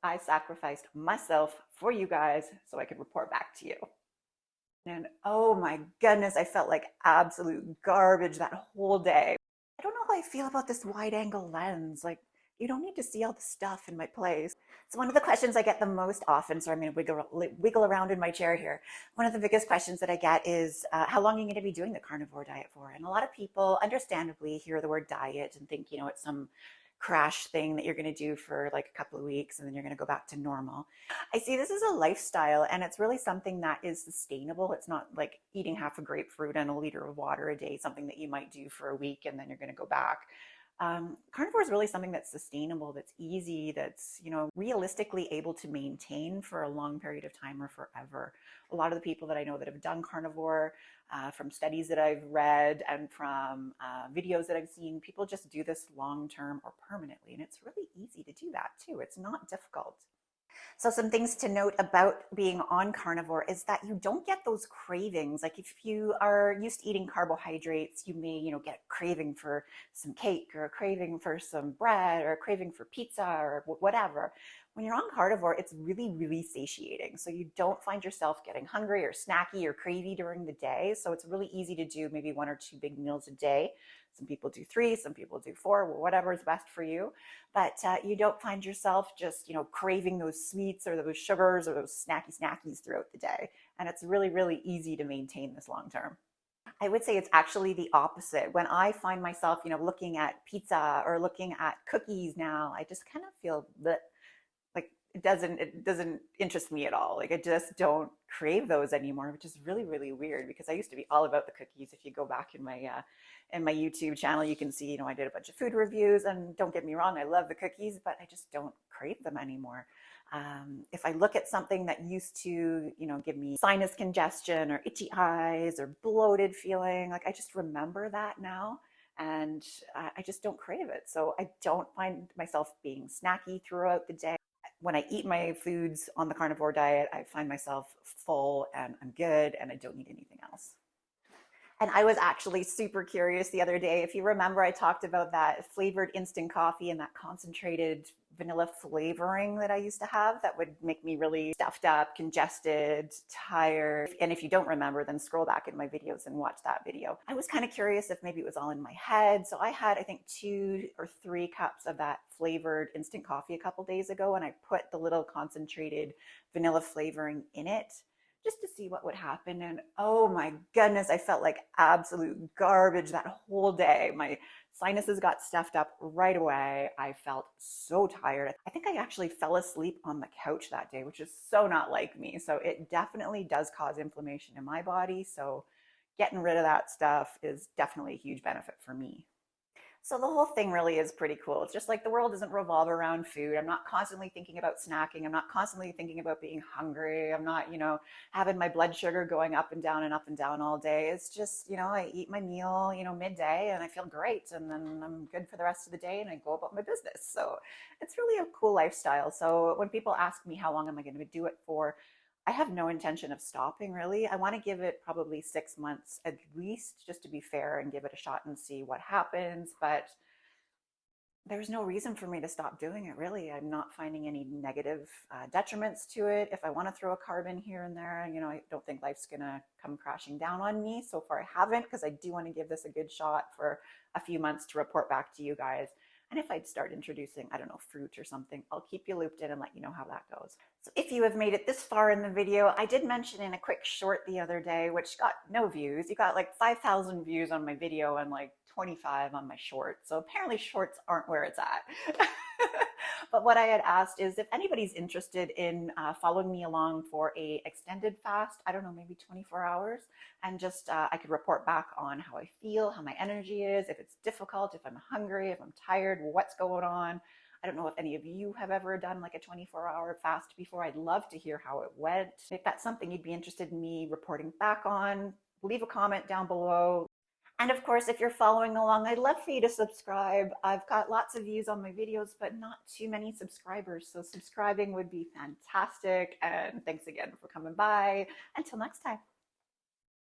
I sacrificed myself for you guys so I could report back to you. And oh my goodness, I felt like absolute garbage that whole day. I don't know how I feel about this wide angle lens. Like, you don't need to see all the stuff in my place. It's one of the questions I get the most often. So I'm going to wiggle around in my chair here. One of the biggest questions that I get is, how long are you going to be doing the carnivore diet for? And a lot of people, understandably, hear the word diet and think, it's some crash thing that you're going to do for like a couple of weeks and then you're going to go back to normal. I see this as a lifestyle, and it's really something that is sustainable. It's not like eating half a grapefruit and a liter of water a day, something that you might do for a week and then you're going to go back. Carnivore is really something that's sustainable, that's easy, that's, realistically able to maintain for a long period of time or forever. A lot of the people that I know that have done carnivore, from studies that I've read and from videos that I've seen, people just do this long term or permanently. And it's really easy to do that too. It's not difficult. So some things to note about being on carnivore is that you don't get those cravings. Like if you are used to eating carbohydrates, you may, get a craving for some cake or a craving for some bread or a craving for pizza or whatever. When you're on carnivore, it's really, really satiating. So you don't find yourself getting hungry or snacky or cravey during the day. So it's really easy to do maybe 1 or 2 big meals a day. Some people do 3, some people do 4, whatever is best for you. But you don't find yourself just, craving those sweets or those sugars or those snackies throughout the day. And it's really, really easy to maintain this long term. I would say it's actually the opposite. When I find myself, looking at pizza or looking at cookies now, I just kind of feel that like it doesn't interest me at all. Like I just don't crave those anymore, which is really, really weird because I used to be all about the cookies. If you go back in my YouTube channel, you can see, I did a bunch of food reviews, and don't get me wrong, I love the cookies, but I just don't crave them anymore. If I look at something that used to, give me sinus congestion or itchy eyes or bloated feeling, like I just remember that now. And I just don't crave it. So I don't find myself being snacky throughout the day. When I eat my foods on the carnivore diet, I find myself full and I'm good and I don't need anything else. And I was actually super curious the other day. If you remember, I talked about that flavored instant coffee and that concentrated vanilla flavoring that I used to have that would make me really stuffed up, congested, tired. And if you don't remember, then scroll back in my videos and watch that video. I was kind of curious if maybe it was all in my head. So I had, I think, 2 or 3 cups of that flavored instant coffee a couple days ago, and I put the little concentrated vanilla flavoring in it just to see what would happen. And oh my goodness, I felt like absolute garbage that whole day. My sinuses got stuffed up right away. I felt so tired. I think I actually fell asleep on the couch that day, which is so not like me. So it definitely does cause inflammation in my body. So getting rid of that stuff is definitely a huge benefit for me. So the whole thing really is pretty cool. It's just like the world doesn't revolve around food. I'm not constantly thinking about snacking. I'm not constantly thinking about being hungry. I'm not, having my blood sugar going up and down all day. It's just, I eat my meal, midday and I feel great. And then I'm good for the rest of the day and I go about my business. So it's really a cool lifestyle. So when people ask me how long am I going to do it for, I have no intention of stopping really. I want to give it probably 6 months at least, just to be fair and give it a shot and see what happens. But there's no reason for me to stop doing it really. I'm not finding any negative detriments to it. If I want to throw a carb in here and there, I don't think life's going to come crashing down on me. So far I haven't, because I do want to give this a good shot for a few months to report back to you guys. And if I'd start introducing, I don't know, fruit or something, I'll keep you looped in and let you know how that goes. So if you have made it this far in the video, I did mention in a quick short the other day, which got no views. You got like 5,000 views on my video and like 25 on my short. So apparently shorts aren't where it's at. But what I had asked is if anybody's interested in following me along for a extended fast, I don't know, maybe 24 hours, and just I could report back on how I feel, how my energy is, if it's difficult, if I'm hungry, if I'm tired, what's going on. I don't know if any of you have ever done like a 24-hour fast before. I'd love to hear how it went. If that's something you'd be interested in me reporting back on, leave a comment down below. And of course, if you're following along, I'd love for you to subscribe. I've got lots of views on my videos, but not too many subscribers. So subscribing would be fantastic. And thanks again for coming by. Until next time.